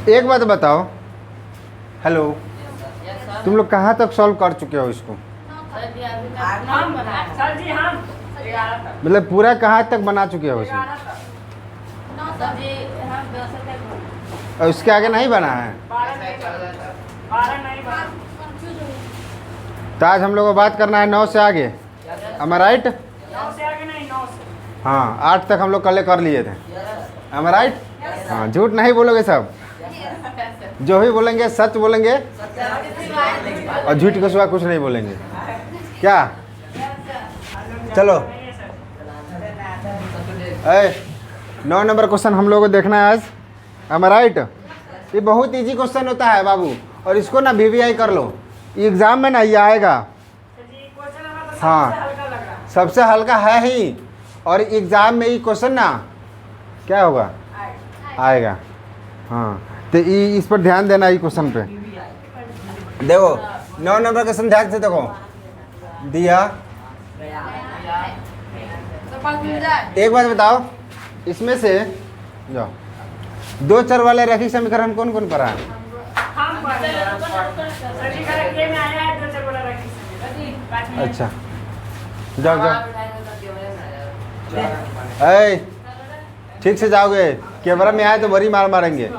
एक बात बताओ, हेलो, तुम लोग कहाँ तक सॉल्व कर चुके हो इसको? सर जी हम मतलब पूरा कहाँ तक बना चुके हो इसको? और उसके आगे नहीं बना है? 12 नहीं बना। तो आज हम लोग को बात करना है 9 से आगे, am I right? 9 से आगे नहीं, 9 से। हाँ, 8 तक हम लोग कल कर लिए थे, am I right? हाँ, झूठ नहीं बोलोगे सब, जो भी बोलेंगे सच बोलेंगे और झूठ के सिवा कुछ नहीं बोलेंगे, क्या? चलो, 9 नंबर क्वेश्चन हम लोग को देखना है आज, am I right? ये बहुत इजी क्वेश्चन होता है बाबू, और इसको ना VVI कर लो, एग्जाम में ना ये आएगा। हाँ, सबसे हल्का है ही, और एग्जाम में ये क्वेश्चन ना क्या होगा, आएगा। हाँ, तो इस पर ध्यान देना, ये क्वेश्चन पे देखो। 9 नंबर क्वेश्चन ध्यान से देखो, दिया। एक बात बताओ, इसमें से जाओ, 2 चर वाले रैखिक समीकरण कौन कौन पढ़ा है? हम पढ़े सर जी का के में आया है 2 चर वाला रखी। अच्छा, जाओ जाओ, ऐ ठीक से जाओगे, कैमरा में आए तो बड़ी मार मारेंगे।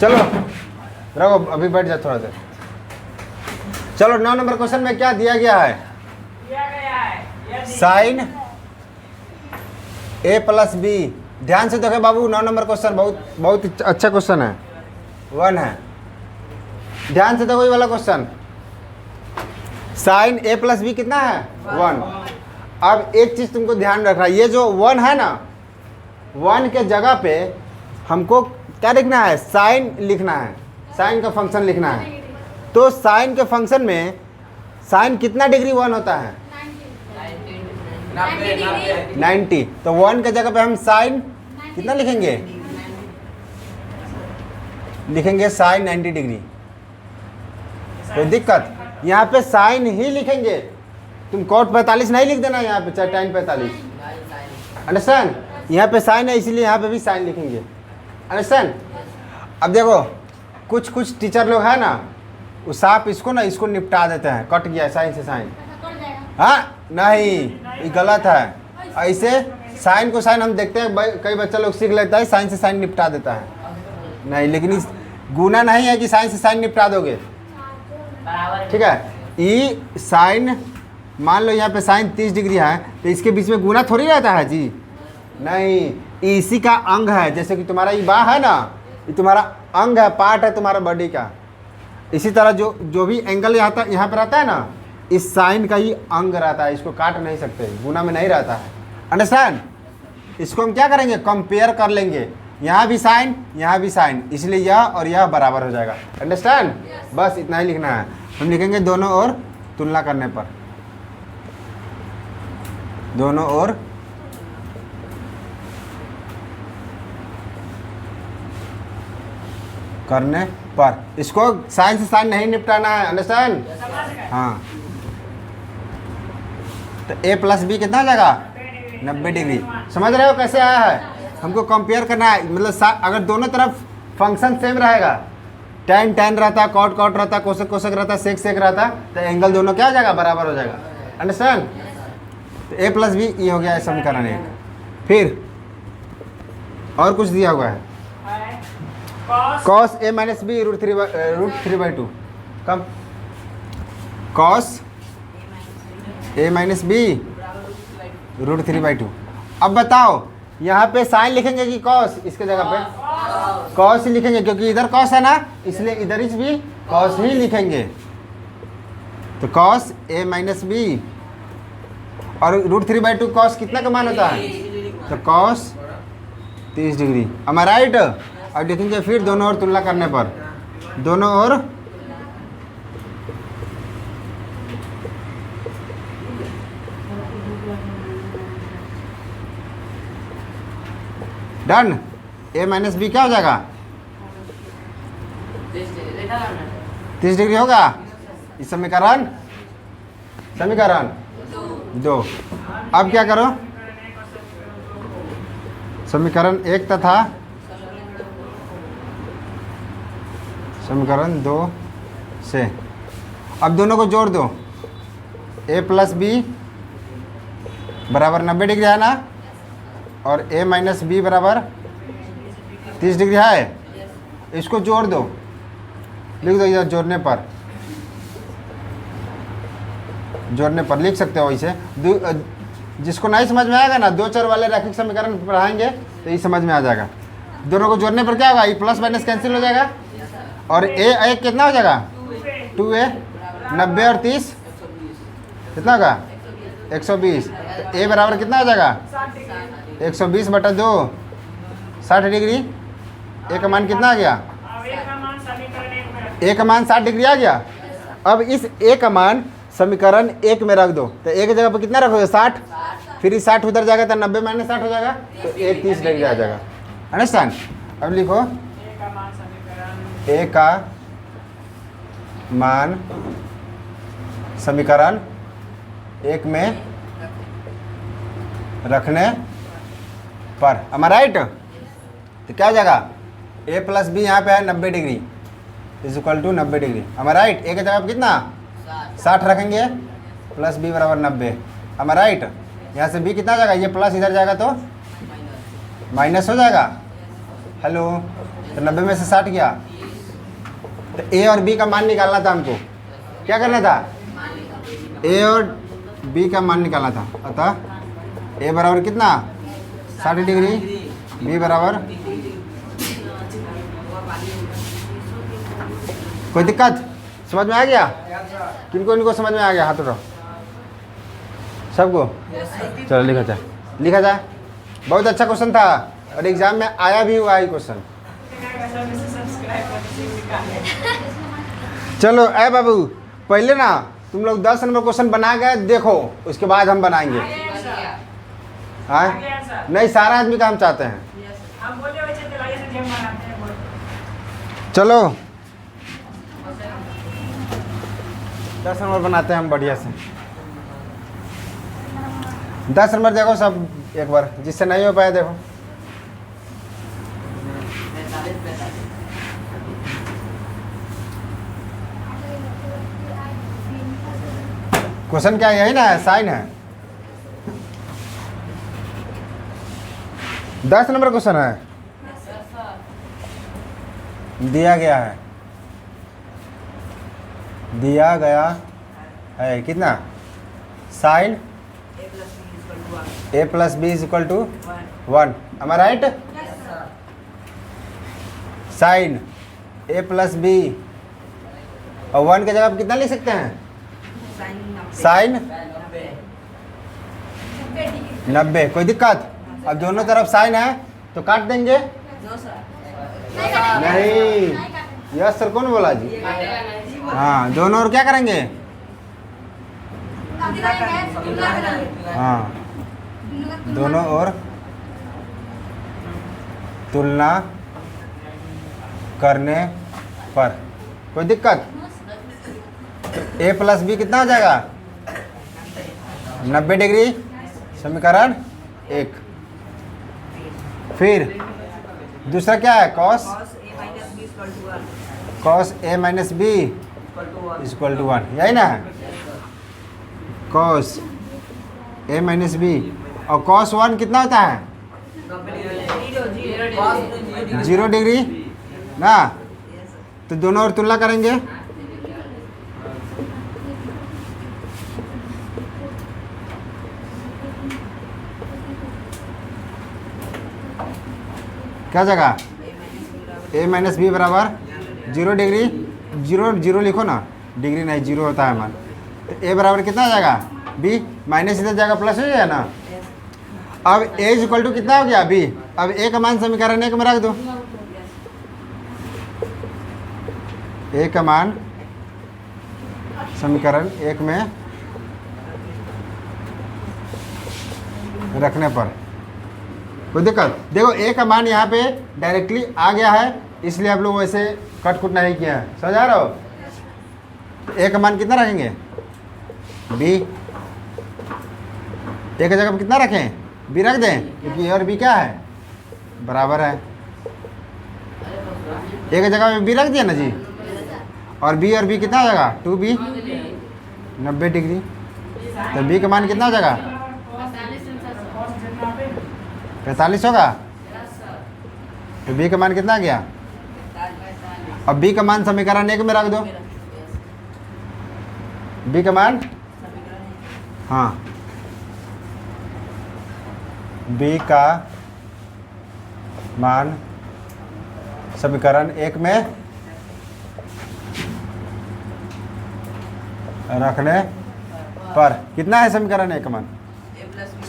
चलो रखो, अभी बैठ जाओ थोड़ा देर। चलो, 9 नंबर क्वेश्चन में क्या दिया गया है? दिया गया है साइन A प्लस B। ध्यान से देखो बाबू, 9 नंबर क्वेश्चन बहुत अच्छा क्वेश्चन है, 1 है। ध्यान से देखो ये वाला question, sine A plus B कितना है? 1। अब एक चीज तुमको ध्यान रखना, ये जो 1 है ना, 1 के जगह पे हमको क्या लिखना है? साइन लिखना है, साइन का फंक्शन लिखना है। तो साइन के फंक्शन में साइन कितना डिग्री 1 होता है? 90। तो 1 के जगह पे हम साइन कितना लिखेंगे? लिखेंगे साइन 90 डिग्री। कोई दिक्कत? यहाँ पे साइन ही लिखेंगे, तुम कॉट 45 नहीं लिख देना यहाँ पे, चाहे tan 45। अंडरस्टैंड? यहाँ पे साइन है इसलिए यहाँ पे भी साइन लिखेंगे। अंडरस्टैंड? अब देखो, कुछ टीचर लोग हैं ना, वो साफ इसको निपटा देते हैं, कट गया साइन से साइन। हाँ नहीं, ये गलत है। ऐसे साइन को साइन हम देखते हैं, कई बच्चा लोग सीख लेता है, साइन से साइन निपटा देता है। नहीं, लेकिन इस गुना नहीं है कि साइन से साइन निपटा दोगे, ठीक है? ई साइन, मान लो यहाँ पे साइन 30 डिग्री है, तो इसके बीच में गुना थोड़ी रहता है जी, नहीं, इसी का अंग है। जैसे कि तुम्हारा ये बाह है ना, ये तुम्हारा अंग है, पार्ट है तुम्हारा बॉडी का। इसी तरह जो भी एंगल यहाँ पे रहता है ना, इस साइन का ही अंग रहता है, इसको काट नहीं सकते, गुना में नहीं रहता है। अंडरस्टैंड? इसको हम क्या करेंगे? कंपेयर कर लेंगे, यहाँ भी साइन, यहाँ भी साइन, इसलिए यह और यह बराबर हो जाएगा। अंडरस्टैंड? बस इतना ही लिखना है। हम लिखेंगे दोनों ओर तुलना करने पर, दोनों ओर करने पर। इसको साइन से साइन नहीं निपटाना है। अंडरस्टैंड? हाँ, तो A प्लस B कितना आ जाएगा? 90 डिग्री। समझ रहे हो कैसे आया है? हमको कंपेयर करना है, मतलब अगर दोनों तरफ फंक्शन सेम रहेगा, tan रहता, cot रहता, कोसेक रहता, सेक रहता, तो एंगल दोनों क्या हो जाएगा? बराबर हो जाएगा। अंडरस्टैंड? तो A प्लस B ये हो गया समीकरण 1। फिर और कुछ दिया हुआ है, cos A minus B √3/2। Come cos A minus B √3/2। अब बताओ, यहाँ पे साइन लिखेंगे कि cos? इसके जगह पे cos ही लिखेंगे, क्योंकि इधर cos है ना, इसलिए इधर इस भी cos ही लिखेंगे। तो cos A माइनस B और √3/2 cos कितना का मान होता है? तो cos 30 degree. am I right? अब देखेंगे फिर दोनों ओर तुलना करने पर, दोनों ओर डन। A माइनस B क्या हो जाएगा? 30 डिग्री होगा। इस समीकरण 2। अब क्या करो? समीकरण 1 तथा समीकरण 2 से अब दोनों को जोड़ दो। a प्लस बी बराबर 90 डिग्री है ना, और a माइनस बी बराबर 30 डिग्री है। इसको जोड़ दो, लिख दो इधर जोड़ने पर लिख सकते हो इसे। जिसको नहीं समझ में आएगा ना, 2 चर वाले रैखिक समीकरण पढ़ाएंगे तो ये समझ में आ जाएगा। दोनों को जोड़ने पर क्या होगा, ये प्लस माइनस कैंसिल हो जाएगा, और a कितना हो जाएगा 2a, 90 और 30 कितना होगा 120। तो a बराबर कितना हो जाएगा 120 बटा 2 60 डिग्री। a का मान कितना आ गया, अब एक का मान समीकरण एक में रख। a का मान 60 डिग्री आ गया। अब इस a का मान समीकरण 1 में रख दो, तो a की जगह पर कितना रखोगे 60, फिर ये 60 उधर जाएगा तो 90 माइनस 60 हो जाएगा, तो a 30 डिग्री आ जाएगा। अंडरस्टैंड। अब लिखो एक का मान समीकरण a का मान समीकरण 1 में रखने पर, am I right? तो क्या हो जाएगा a प्लस बी यहाँ पे है 90 degree is equal to 90 degree. am I right? a की जगह पर कितना 60 रखेंगे, प्लस बी बराबर 90। am I right? यहाँ से b कितना हो जाएगा, ये प्लस इधर जाएगा तो माइनस हो जाएगा। हेलो, तो 90 में से 60 गया, तो a और b का मान निकालना था हमको। क्या करना था, a और b का मान निकालना था। अतः a बराबर कितना 60 डिग्री, b बराबर, कोई दिक्कत समझ में आ गया? किनको इनको समझ में आ गया, हाथ उठाओ सबको। चलो लिखा जाए। बहुत अच्छा क्वेश्चन था और एग्जाम में आया भी हुआ है क्वेश्चन। चलो ऐ बाबू, पहले ना तुम लोग 10 नंबर क्वेश्चन बना गए, देखो उसके बाद हम बनाएंगे। हाँ नहीं, सारा आदमी का हम चाहते हैं। हम बोले वैसे दिलाइए से जेम बनाते हैं बोल। चलो 10 नंबर बनाते हैं हम बढ़िया से। 10 नंबर देखो सब एक बार, जिससे नहीं हो पाया देखो। क्वेश्चन क्या यही ना है, साइन है। 10 नंबर क्वेश्चन है, दिया गया है कितना, sine a plus b is equal to 1। am I right? Sine a plus b और 1 की जगह आप कितना लिख सकते हैं, साइन 90। कोई दिक्कत? अब दोनों तरफ साइन है तो काट देंगे। नहीं, यस सर कौन बोला जी? हाँ, दोनों और क्या करेंगे, हाँ दोनों और तुलना करने पर। कोई दिक्कत? a प्लस बी कितना हो जाएगा 90 डिग्री, समीकरण 1। फिर दूसरा क्या है, cos a minus b equal to 1, यही ना है, कॉस a माइनस बी। और कॉस 1 कितना होता है 0 डिग्री ना, तो दोनों और तुलना करेंगे। क्या जगह, a माइनस बी बराबर 0 डिग्री, 0 लिखो ना, डिग्री नहीं 0 होता है मान। तो a बराबर कितना आ जाएगा, b माइनस इधर जाएगा प्लस हो जाएगा ना। अब a इज इक्वल टू कितना हो गया b, अब a का मान समीकरण 1 में रख दो। a का मान समीकरण 1 में रखने पर कोई दिक्कत? देखो a का मान यहाँ पे डायरेक्टली आ गया है, इसलिए आप लोग वैसे कट कुट नहीं किया है। समझ आ रहा हो? a का मान कितना रखेंगे, b। a की जगह पर कितना रखें, b रख दें, क्योंकि a और b क्या है बराबर है, एक जगह में बी रख दिया ना जी, और बी कितना हो जाएगा 2b 90 डिग्री। तो बी का मान कितना हो जाएगा 45 होगा। तो बी का मान कितना आ गया। अब बी का मान समीकरण 1 में रख दो। बी का मान, हाँ बी का मान समीकरण 1 में रखने पर कितना है समीकरण 1 का मान,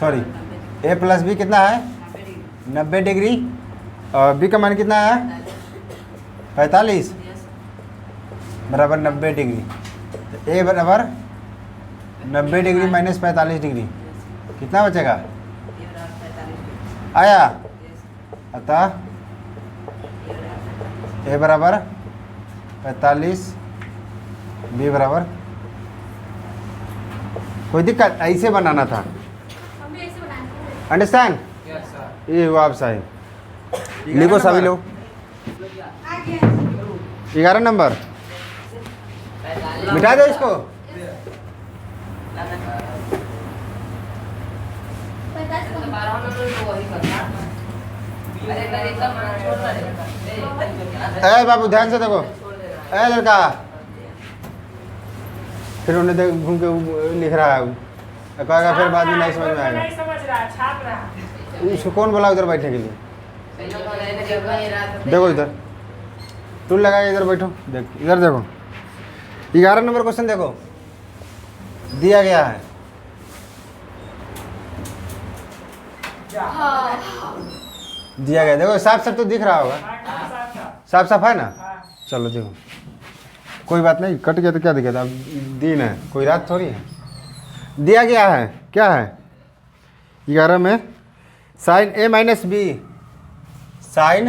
सॉरी ए प्लस बी कितना है 90 डिग्री, और बी का मान कितना है 45 बराबर 90 डिग्री। तो ए बराबर 90 डिग्री माइनस 45 डिग्री कितना बचेगा, आया। अतः ए बराबर 45, बी बराबर, कोई दिक्कत, ऐसे बनाना था, अंडरस्टैंड। ये हुआ आप सही, लिखो सभी लोग। 11 नंबर मिटा दो इसको। ए बाबू ध्यान से देखो, ए लड़का, फिर उन्हें देख घूम के लिख रहा है, कहेगा फिर बाद में नहीं समझ में आएगा। नहीं समझ रहा, छाप रहा। उसको कौन बोला उधर बैठने के लिए, देखो इधर टूल लगा के इधर बैठो, देख इधर देखो। 11 नंबर क्वेश्चन देखो, दिया गया है, दिया गया, देखो साफ साफ तो दिख रहा होगा, साफ साफ है ना। चलो देखो, कोई बात नहीं, कट गया तो क्या दिक्कत, अब दिन है, कोई रात थोड़ी है। दिया गया है, क्या है 11 में, sign a minus B, sign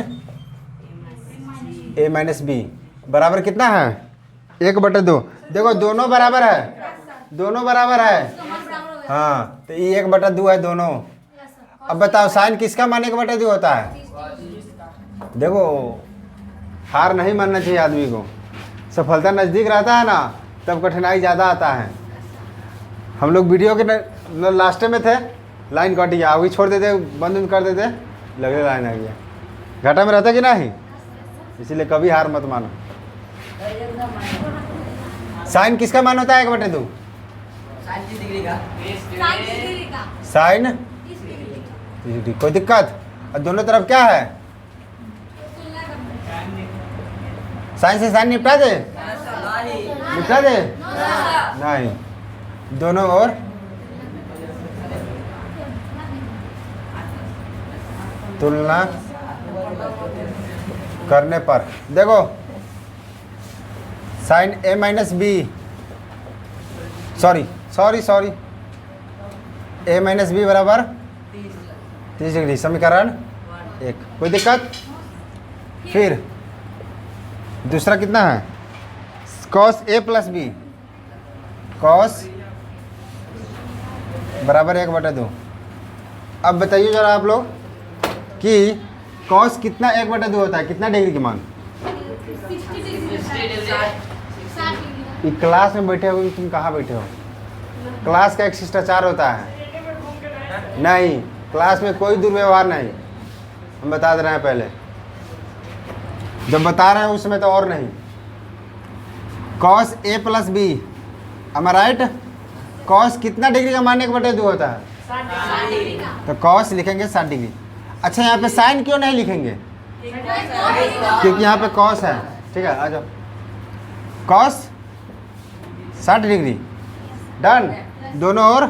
a minus B बराबर कितना है 1/2। देखो दोनों बराबर है, दोनों बराबर है, हाँ तो ये 1/2 है दोनों। अब बताओ साइन किसका मान 1/2 होता है। देखो हार नहीं मानना चाहिए आदमी को, सफलता नज़दीक रहता है ना तब कठिनाई ज़्यादा आता है। हम लोग वीडियो के लास्ट में थे, लाइन कट गया, अभी छोड़ देते, बंद कर देते, लगे लाइन आ गया, घाटा में रहता कि नहीं। इसीलिए कभी हार मत मानो। साइन किसका मान होता है 1/2, साइन 30 डिग्री, कोई दिक्कत। और दोनों तरफ क्या है, साइन से साइन निपटा दे, निपटा दे नहीं, दोनों ओर तुलना करने पर देखो sign a minus B, sorry A minus B बराबर 30 डिग्री, समीकरण 1, कोई दिक्कत। फिर दूसरा कितना है cos a plus b, cos बराबर 1/2। अब बताइए जरा आप लोग कि कॉस कितना 1/2 होता है, कितना डिग्री के मान। ये क्लास में बैठे हो, तुम कहाँ बैठे हो, क्लास का एक शिष्टाचार होता है, नहीं क्लास में कोई दुर्व्यवहार नहीं, हम बता दे रहे हैं पहले, जब बता रहे हैं उस समय तो और नहीं। Cos a plus b, am I right, cos कितना डिग्री का मान 1/2 होता है, तो कॉस लिखेंगे 60 डिग्री। अच्छा यहाँ पे साइन क्यों नहीं लिखेंगे, क्योंकि यहाँ पे कॉस है, ठीक है आ जाओ, कॉस 60 डिग्री, डन, दोनों ओर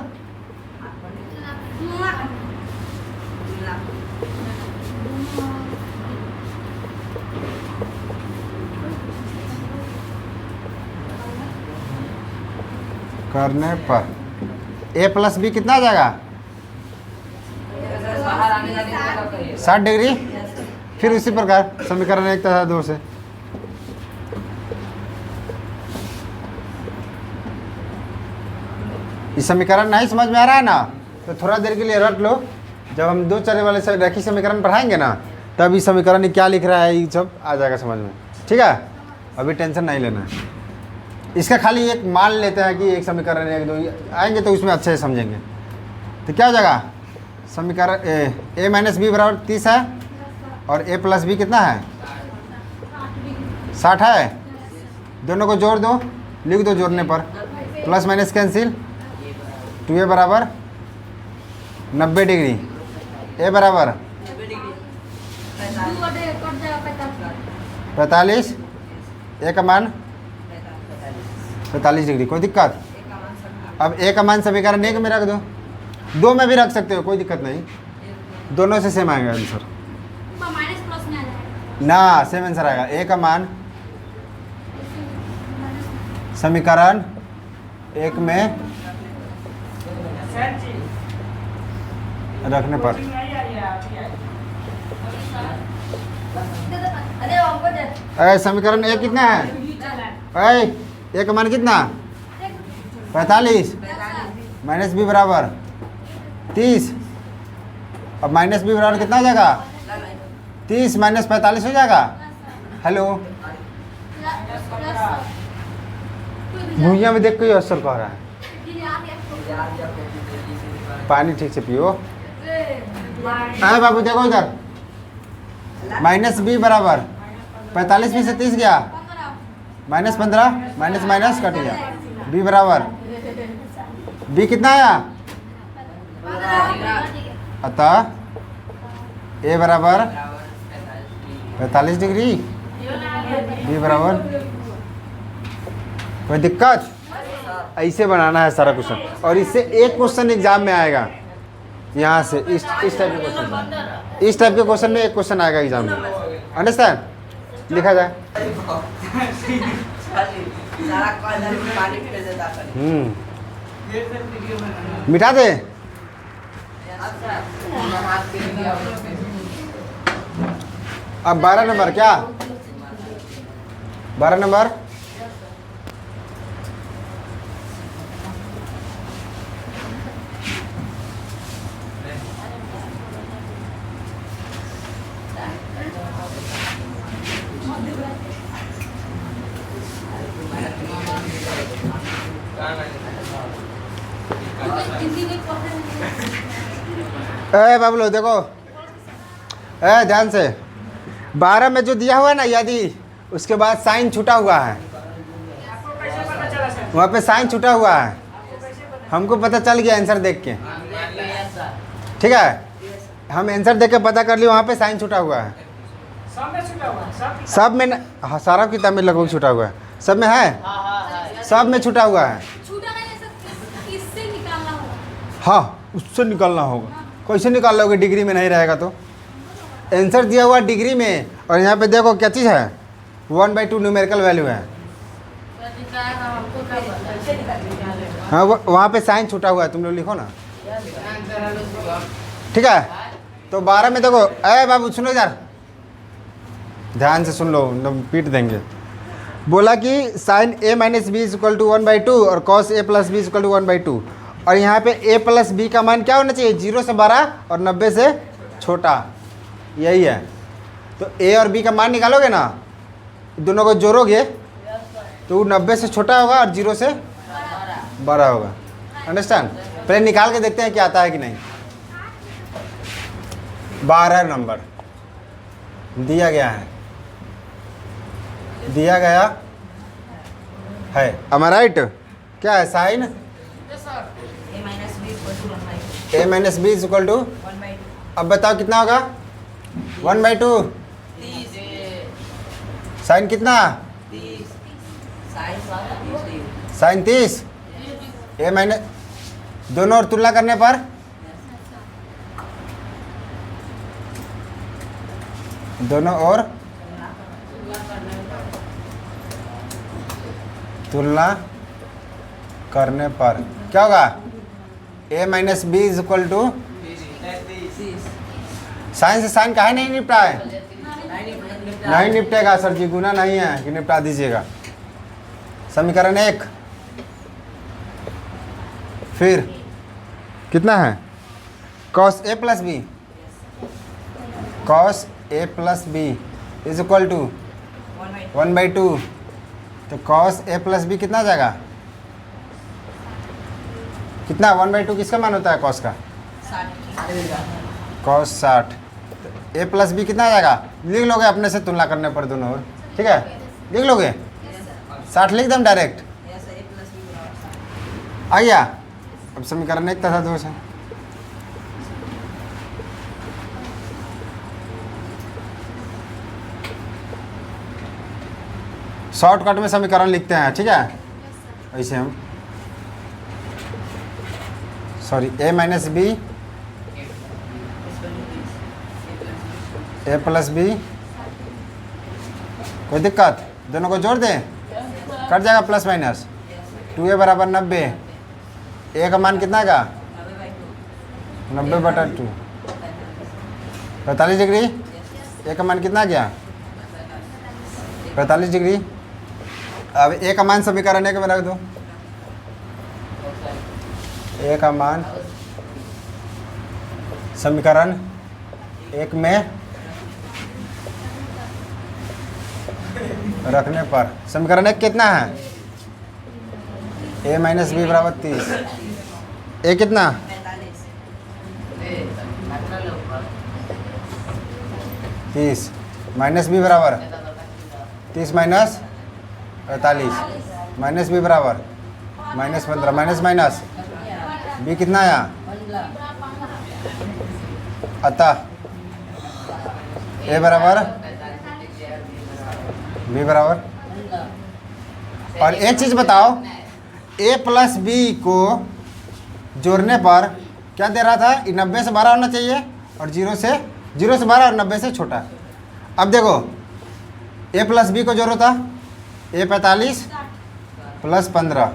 करने पर ए प्लस बी कितना आ जाएगा 60 डिग्री। फिर उसी प्रकार समीकरण 1 तथा 2 से इस समीकरण नहीं समझ में आ रहा है ना, तो थोड़ा देर के लिए रट लो। जब हम 2 चलने वाले से रेखीय समीकरण पढ़ाएंगे ना, तब इस समीकरण में क्या लिख रहा है ये सब आ जाएगा समझ में। ठीक है, अभी टेंशन नहीं लेना है। इसका खाली एक मान लेते हैं कि एक समीकरण एक दो आएंगे तो उसमें अच्छे से समझेंगे। तो क्या हो जाएगा, समीकरण ए माइनस बी बराबर 30 है और ए प्लस बी कितना है 60 है। दोनों को जोड़ दो, लिख दो जोड़ने पर, प्लस माइनस कैंसिल, 2a बराबर 90 डिग्री, ए बराबर 45, ए का मान 45 डिग्री। कोई दिक्कत? अब ए का मान समीकरण एक में रख दो, दो में भी रख सकते हो, कोई दिक्कत नहीं, दोनों से सेम आएगा आंसर ना, सेम आंसर आएगा। ए का मान समीकरण एक में सर जी रखने पर नहीं आ रही है ए समीकरण ए कितना है, ए ए का मान कितना 45 माइनस बी बराबर 30। अब माइनस बी बराबर कितना हो जाएगा 30 माइनस 45 हो जाएगा। हेलो, भूइया में देख के असर कह रहा है, पानी ठीक से पियो। हाँ बाबू देखो इधर, माइनस बी बराबर 45 में से 30 गया, माइनस 15 माइनस माइनस कट गया, बी बराबर बी कितना आया, अतः ए बराबर 45 डिग्री, बी बराबर। कोई दिक्कत? ऐसे बनाना है सारा क्वेश्चन, और इससे एक क्वेश्चन एग्जाम में आएगा यहाँ से, इस टाइप के क्वेश्चन, इस टाइप के क्वेश्चन में एक क्वेश्चन आएगा एग्जाम में। अंडरस्टैंड? लिखा जाए। मिटा दे। अब 12 नंबर, क्या 12 नंबर, ए बाबलो देखो, ए ध्यान से, 12 में जो दिया हुआ है ना यदि, उसके बाद साइन छूटा हुआ है, आपको कैसे पता चला सर? वहाँ पे साइन छूटा हुआ है, हमको पता चल गया आंसर देख के। ठीक है, हम आंसर देख के पता कर लिया, वहाँ पे साइन छूटा हुआ है। सब में छूटा हुआ है, सब में हाँ, सारा किताब में लगभग छूटा हुआ है, सब में है, सब में छूटा हुआ है। छूटा नहीं ले सकते, इससे निकालना होगा। हाँ, उससे निकालना होगा। कैसे निकाल लोगे, डिग्री में नहीं रहेगा तो। आंसर दिया हुआ डिग्री में, और यहाँ पे देखो क्या चीज़ है, 1/2 न्यूमेरिकल वैल्यू है। हाँ, वहाँ पे साइन छूटा हुआ है, तुम लोग लिखो ना। ठीक है, तो 12 में देखो, अरे बाबू सुनो यार, ध्यान से सुन लो, पीट देंगे। बोला कि sine a minus B is equal to 1/2 और cos a plus b is equal to 1/2, और यहाँ पे ए प्लस बी का मान क्या होना चाहिए, 0 से बड़ा और 90 से छोटा, यही है। तो ए और बी का मान निकालोगे ना, दोनों को जोड़ोगे तो वो 90 से छोटा होगा और 0 से बड़ा होगा। अंडरस्टैंड? पहले निकाल के देखते हैं क्या आता है कि नहीं। 12 नंबर दिया गया है, दिया गया है, am I right? क्या है sine a minus B is equal to, अब बताओ कितना होगा 1/2, साइन कितना, साइन 30, ए माइनस, दोनों और तुलना करने पर दोनों और तुलना करने पर क्या होगा, A minus B is equal to, sine से साइन काहे नहीं निपटा है, नहीं निपटेगा सर जी, गुना नहीं है कि निपटा दीजिएगा। समीकरण 1, फिर कितना है, cos a plus b, cos a plus b is equal to 1/2। तो कॉस ए प्लस बी कितना आ जाएगा? कितना? 1/2 किसका मान होता है कॉस का? कॉस 60। ए प्लस बी कितना आ जाएगा? लिख लोगे अपने से तुलना करने पर दोनों ओर, ठीक है? लिख लोगे 60 लिख दम डायरेक्ट आ गया। अब समीकरण एक तथा 2 से शॉर्टकट में समीकरण लिखते हैं, ठीक है? ऐसे हम सॉरी ए माइनस बी ए प्लस बी, कोई दिक्कत? दोनों को जोड़ दें, कट जाएगा प्लस माइनस। 2a बराबर 90। ए का मान कितना का? 90/2। 45 डिग्री। ए का मान कितना गया? 45 डिग्री। अब ए का मान समीकरण एक में रख दो। ए का मान समीकरण एक में रखने पर समीकरण एक कितना है? ए माइनस बी बराबर 30। ए कितना? 30 माइनस बी बराबर 30 माइनस 45 माइनस बी बराबर -15 माइनस माइनस बी कितना आया? अतः ए बराबर बी बराबर। और एक चीज़ बताओ, ए प्लस बी को जोड़ने पर क्या दे रहा था? 90 से 12 होना चाहिए और 0 से 12 और 90 से छोटा। अब देखो ए प्लस बी को जोड़ो था, ए 45 प्लस 15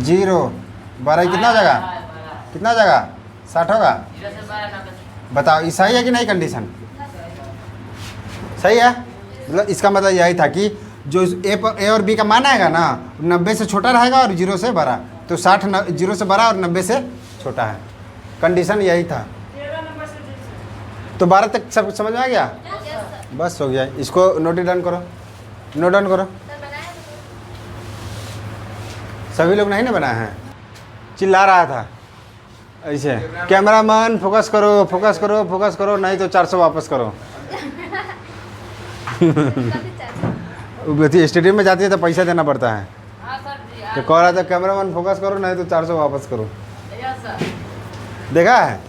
0 12 कितना हो जाएगा? कितना हो जाएगा? 60 होगा। बताओ ये सही है कि नहीं? कंडीशन सही है। मतलब इसका मतलब यही था कि जो ए और बी का मान आएगा ना 90 से छोटा रहेगा और 0 से बड़ा। तो 60 0 से बड़ा और 90 से छोटा है। कंडीशन यही था। 13 नंबर से दीजिए। तो 12 तक सब समझ में आ गया? बस हो गया। इसको नोट डाउन करो, नोट डाउन करो। सभी लोग नहीं ना बनाए हैं? चिल्ला रहा था ऐसे, कैमरामैन फोकस करो फोकस करो फोकस करो, नहीं तो 400 वापस करो। स्टेडियम में जाती है तो पैसा देना पड़ता है। तो कह रहा था कैमरामैन फोकस करो, नहीं तो 400 वापस करो। देखा है?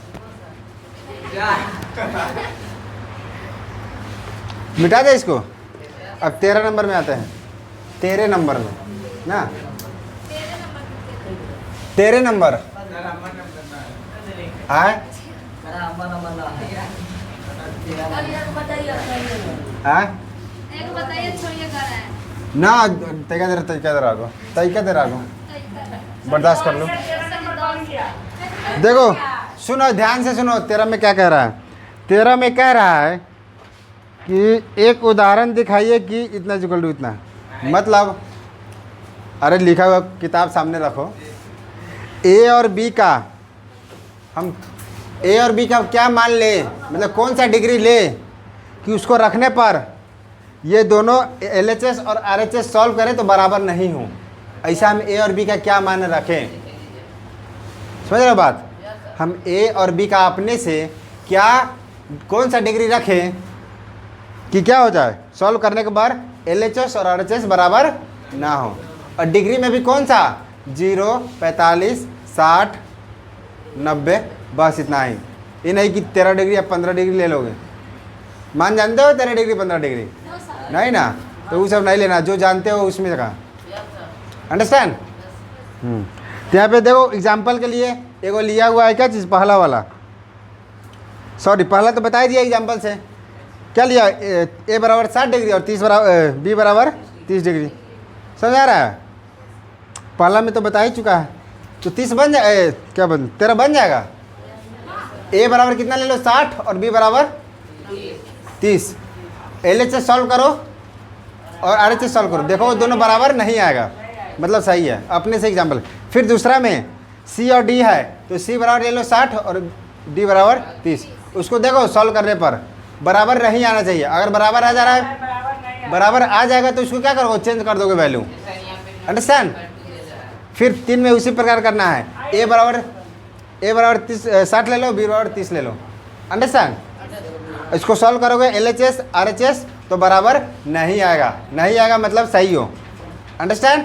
मिटा दे इसको। अब 13 नंबर में आते हैं। 13 नंबर में ना, 13 नंबर आए ना, तैका देर आगो बर्दाश्त कर लो। 13 नंबर कौन किया? देखो सुनो, ध्यान से सुनो। 13 में क्या कह रहा है? 13 में कह रहा है कि एक उदाहरण दिखाइए कि इतना इक्वल टू इतना। मतलब अरे लिखा हुआ किताब सामने रखो। ए और बी का हम ए और बी का क्या मान ले, मतलब कौन सा डिग्री ले कि उसको रखने पर ये दोनों LHS और RHS सॉल्व करें तो बराबर नहीं हो। ऐसा हम ए और बी का क्या मान रखें? समझ रहे हो बात? हम ए और बी का अपने से क्या कौन सा डिग्री रखें कि क्या हो जाए सॉल्व करने के बाद LHS और RHS बराबर ना हो। और डिग्री में भी कौन सा? 0, 45, 60, 90, बस इतना ही। ये नहीं कि 13 डिग्री या 15 डिग्री ले लोगे। मान जानते हो 13 डिग्री 15 डिग्री? नहीं ना, तो वो सब नहीं लेना। जो जानते हो उसमें का अंडरस्टैंड। तो यहाँ पे देखो एग्जाम्पल के लिए एगो लिया हुआ है। क्या चीज़? पहला वाला, सॉरी पहला तो बता ही दिया एग्जाम्पल से। क्या लिया? ए बराबर 60 डिग्री और 30 बराबर बी बराबर 30 डिग्री। समझ आ रहा है? पहला में तो बता ही चुका है। तो 30 बन जाए, क्या बन 13 बन जाएगा। ए बराबर कितना ले लो? 60 और बी बराबर 30। LHS सॉल्व करो और RHS सॉल्व करो, देखो दोनों बराबर नहीं आएगा, मतलब सही है। अपने से एग्जाम्पल। फिर दूसरा में C और D है तो C बराबर ले लो 60 और डी बराबर 30। उसको देखो सॉल्व करने पर बराबर नहीं आना चाहिए। अगर बराबर आ जा रहा है, बराबर नहीं है। बराबर आ जाएगा तो उसको क्या करोगे, चेंज कर दोगे वैल्यू। अंडरस्टैंड। फिर 3 में उसी प्रकार करना है। ए बराबर 60 ले लो, बी बराबर 30 ले लो। अंडरस्टैंड। इसको सॉल्व करोगे LHS RHS तो बराबर नहीं आएगा। नहीं आएगा मतलब सही हो। अंडरस्टैंड।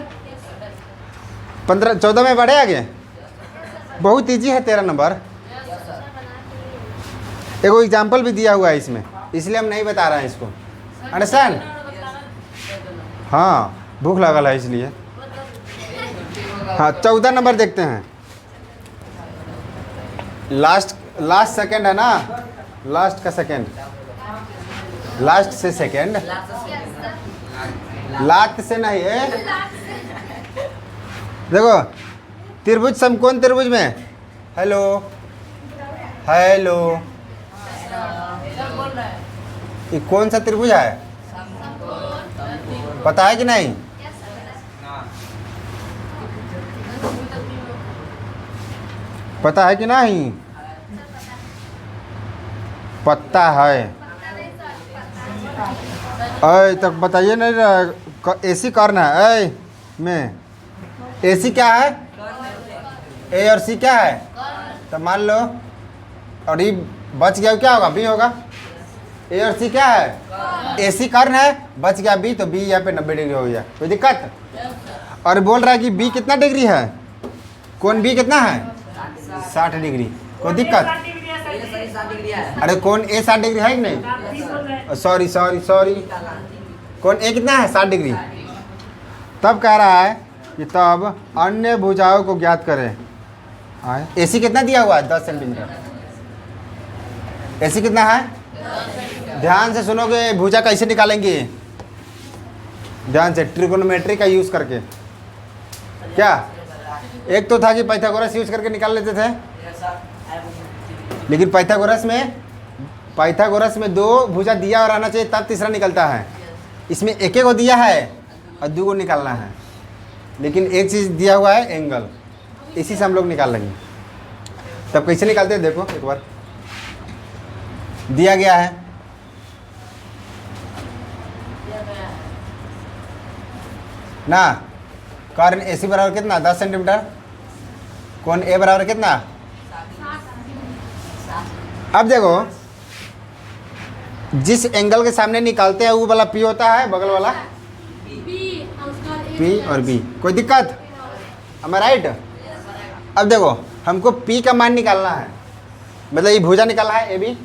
14 में बढ़े आगे। बहुत ईजी है 13 नंबर। एगो एग्जाम्पल भी दिया हुआ है इसमें, इसलिए हम नहीं बता रहे हैं इसको। अंडरस्टैंड। हाँ भूख लगल है इसलिए। हाँ 14 नंबर देखते हैं। लास्ट सेकंड है ना, लास्ट का सेकंड, लास्ट से सेकंड, लात से नहीं है। देखो त्रिभुज समकोण त्रिभुज में, हेलो हेलो, ये कौन सा त्रिभुज है पता है कि नहीं? पता है कि नहीं? पता है। अय तक बताइए नहीं। एसी कर्ण है अय में, एसी क्या है? ए और सी क्या है? तो मान लो, और ये बच गया क्या होगा? बी होगा। ए और सी क्या है? एसी कर्ण है, बच गया बी, तो बी यहाँ पे 90 डिग्री हो गया। कोई दिक्कत? और बोल रहा है कि बी कितना डिग्री है? कौन बी कितना है? 60 डिग्री। कोई दिक्कत? 60 डिग्री है, सर। अरे कौन ए 60 डिग्री है कि नहीं? आप ठीक बोल रहे हैं। सॉरी सॉरी सॉरी, कौन ए कितना है? 60 डिग्री। तब कह रहा है कि तब अन्य भुजाओं को ज्ञात करें। एसी कितना दिया हुआ है? 10 सेंटीमीटर। एसी कितना है? ध्यान से सुनोगे, भुजा कैसे निकालेंगे? ध्यान से, ट्रिगोनोमेट्री का यूज करके। क्या एक तो था कि पाइथागोरस यूज करके निकाल लेते थे, लेकिन पाइथागोरस में 2 भुजा दिया और आना चाहिए तब तीसरा निकलता है। इसमें एक को दिया है और 2 को निकालना है, लेकिन एक चीज़ दिया हुआ है एंगल, इसी से हम लोग निकाल लेंगे। तब कैसे निकालते हैं देखो एक बार। दिया गया है ना, कर्ण एसी बराबर कितना? 10 सेंटीमीटर। कौन ए बराबर कितना? अब देखो, जिस एंगल के सामने निकालते हैं वो वाला पी होता है, बगल वाला पी और बी। कोई दिक्कत? am I right? अब देखो हमको पी का मान निकालना है, मतलब ये भुजा निकालना है, ए बी,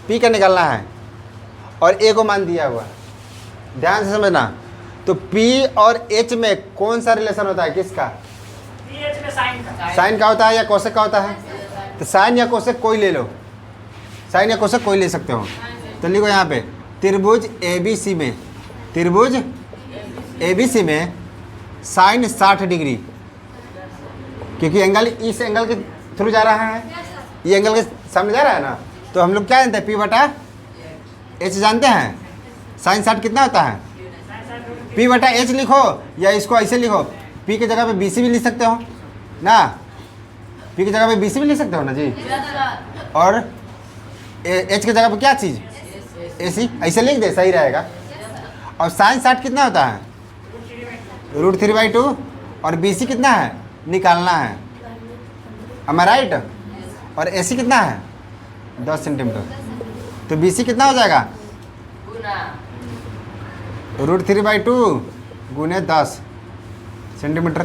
पी का निकालना है, और ए को मान दिया हुआ है। ध्यान से समझना। तो पी और एच में कौन सा रिलेशन होता है? किसका? पीएच में साइन का। साइन का होता है या कोसेक का होता है? तो साइन या कोसेक कोई ले लो, साइन या कोसेक कोई ले सकते हो। तो लिखो यहाँ पे त्रिभुज ABC में, त्रिभुज ABC में साइन 60 डिग्री, क्योंकि एंगल इस एंगल के थ्रू जा रहा है, ये एंगल के सामने जा रहा है ना। तो हम लोग क्या जानते हैं? P बटा H जानते हैं। साइन 60 कितना होता है? P बटा H लिखो, या इसको ऐसे लिखो, P की जगह पे BC भी लिख सकते हो ना, P की जगह पे BC भी लिख सकते हो ना जी। और H की जगह पे क्या चीज़? AC, ऐसे लिख दे, सही रहेगा। और साइन 60 कितना होता है? √3/2। और BC कितना है? निकालना है। am I right? और AC कितना है? 10 सेंटीमीटर। तो BC कितना हो जाएगा? √3/2 गुने 10 सेंटीमीटर,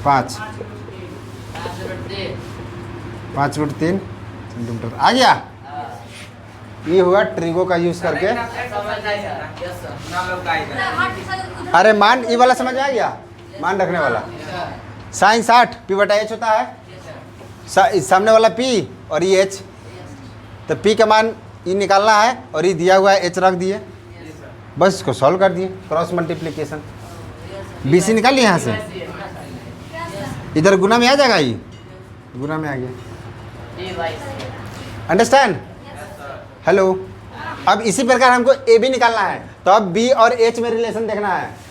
5√3 सेंटीमीटर। आ गया? ये हुआ ट्रिगो का यूज करके। अरे मान ये वाला समझ में आ गया? मान रखने वाला साइन 60 P बटा H होता है, सामने वाला P और ये H। तो P का मान ये निकालना है, और ये दिया हुआ है H रख दिए, बस इसको सॉल्व कर दिए, क्रॉस मल्टीप्लिकेशन। BC निकाल लिया यहाँ से, इधर गुना में आ जाएगा, ये गुना में आ गया। अंडरस्टैंड? हेलो। अब इसी प्रकार हमको ए बी निकालना है, तो अब बी और एच में रिलेशन देखना है।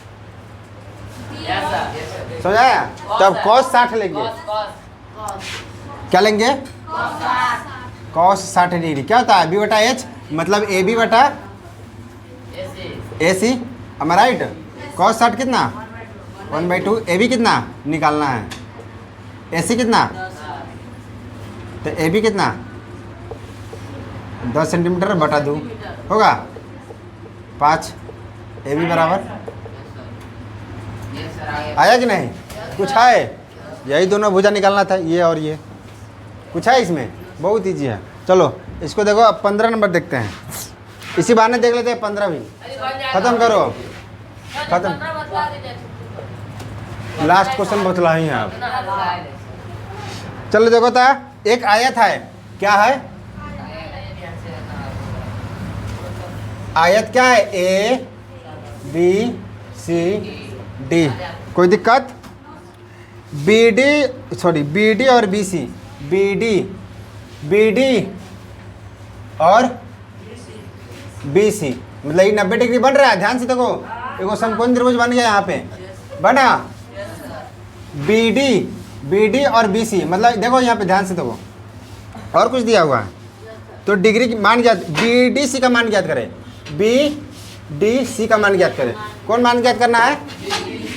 समझ आया? तो अब cos 60 लेंगे। क्या लेंगे? कॉस 60 डिग्री क्या होता है बी बटा एच मतलब ए बी बटा ए सी एम आई राइट। कॉस 60 कितना 1/2 ए बी कितना निकालना है ए सी कितना तो ए बी कितना 10 सेंटीमीटर बटा 2 होगा 5 ए बी बराबर आया कि नहीं कुछ है यही दोनों भुजा निकालना था ये और ये कुछ है इसमें बहुत ईजी है। चलो इसको देखो अब 15 नंबर देखते हैं इसी बहाने देख लेते हैं 15 भी खत्म करो खत्म लास्ट क्वेश्चन बतला ही हैं आप। चलो देखो था एक आयत है क्या है आयत क्या है ए बी सी डी कोई दिक्कत बी डी और बी सी बी डी और बी सी मतलब ये 90 डिग्री बन रहा है ध्यान से देखो एगो समकोण त्रिभुज बन गया यहाँ पे बना बी डी और बी सी मतलब देखो यहाँ पे ध्यान से देखो और कुछ दिया हुआ है तो डिग्री की मान ज्ञात बी डी सी का मान ज्ञात करें बी डी सी का मान ज्ञात करें कौन मान ज्ञात करना है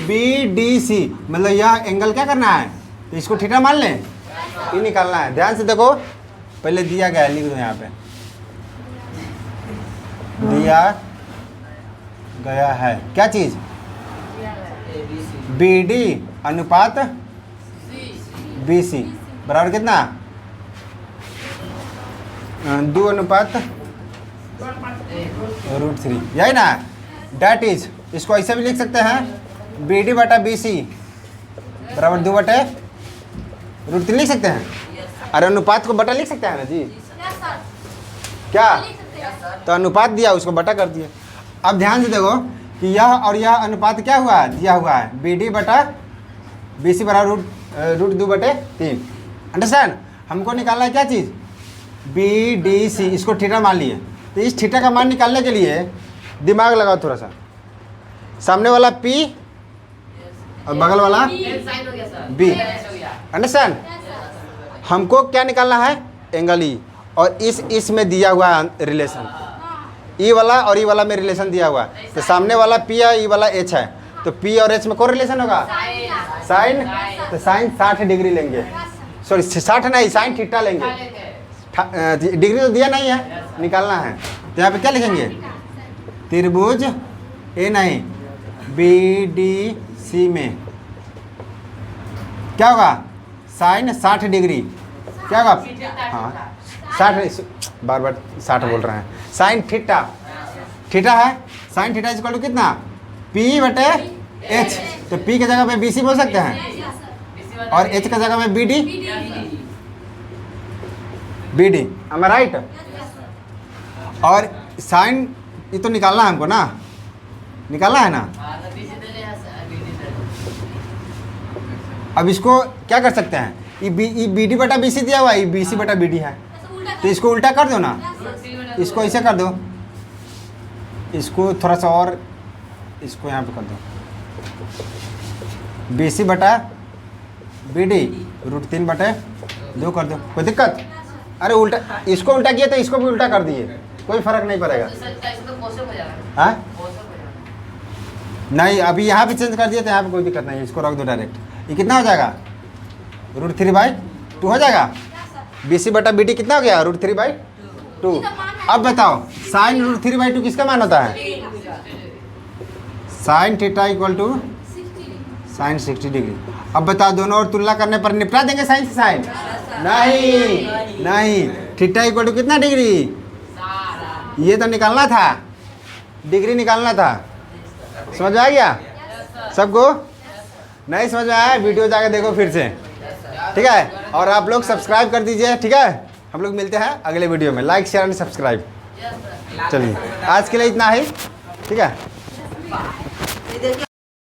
बी डी सी मतलब यह एंगल क्या करना है तो इसको थीटा मान लें ये निकालना है ध्यान से देखो पहले दिया गया है लिख दो यहाँ पे दिया गया है क्या चीज बी डी अनुपात बी सी बराबर कितना 2:√3 यही ना डैट इज इसको ऐसे भी लिख सकते हैं बी डी बटा बी सी बराबर 2/√3 लिख सकते हैं अरे अनुपात को बटा लिख सकते हैं ना जी क्या तो अनुपात दिया उसको बटा कर दिया। अब ध्यान से देखो कि यह और यह अनुपात क्या हुआ है दिया हुआ है बी डी बटा बी सी बराबर √2/3 अंडरस्टैंड हमको निकालना है क्या चीज़ बी डी सी इसको थीटा मान लिए तो इस थीटा का मान निकालने के लिए दिमाग लगाओ थोड़ा सा सामने वाला P और बगल वाला B अंडरस्टैंड हमको क्या निकालना है एंगल ई और इस में दिया हुआ है रिलेशन ई वाला और ई वाला में रिलेशन दिया हुआ है तो सामने वाला P है ई वाला H है तो P और H में कौन रिलेशन होगा साइन तो साइन 60 डिग्री लेंगे सॉरी 60 नहीं साइन थीटा लेंगे डिग्री तो दिया नहीं है निकालना है तो यहाँ पे क्या लिखेंगे त्रिभुज ए नहीं बी डी सी में क्या होगा साइन 60 डिग्री क्या होगा हाँ 60 बार 60 बोल रहे हैं साइन थीटा थीटा है साइन थीटा इक्वल टू कितना P बटे H तो P की जगह पे BC बोल सकते हैं और H की जगह में BD am I राइट और साइन ये तो निकालना है हमको ना निकालना है ना अब इसको क्या कर सकते हैं ये BD बटा BC दिया हुआ है ये BC बटा BD है तो इसको उल्टा कर दो ना इसको ऐसे कर दो इसको थोड़ा सा और इसको यहाँ पे कर दो BC बटा BD √3/2 कर दो कोई दिक्कत अरे उल्टा इसको उल्टा किया तो इसको भी उल्टा कर दिए कोई फर्क नहीं पड़ेगा हाँ नहीं अभी यहाँ पे चेंज कर दिया तो यहाँ पे कोई दिक्कत नहीं है इसको रख दो डायरेक्ट ये कितना हो जाएगा √3/2 हो जाएगा BC बटा BD कितना हो गया √3/2 अब बताओ साइन √3/2 किसका मान होता है sine theta equal to sine 60 degree. अब बताओ दोनों और तुलना करने पर निपटा देंगे साइन से साइन नहीं थीटा इक्वल टू कितना डिग्री ये तो निकालना था डिग्री निकालना था समझ में आ गया सबको नहीं समझ में आया वीडियो जाके देखो फिर से ठीक है और आप लोग सब्सक्राइब कर दीजिए ठीक है हम लोग मिलते हैं अगले वीडियो में लाइक शेयर एंड सब्सक्राइब चलिए आज के लिए इतना ही ठीक है।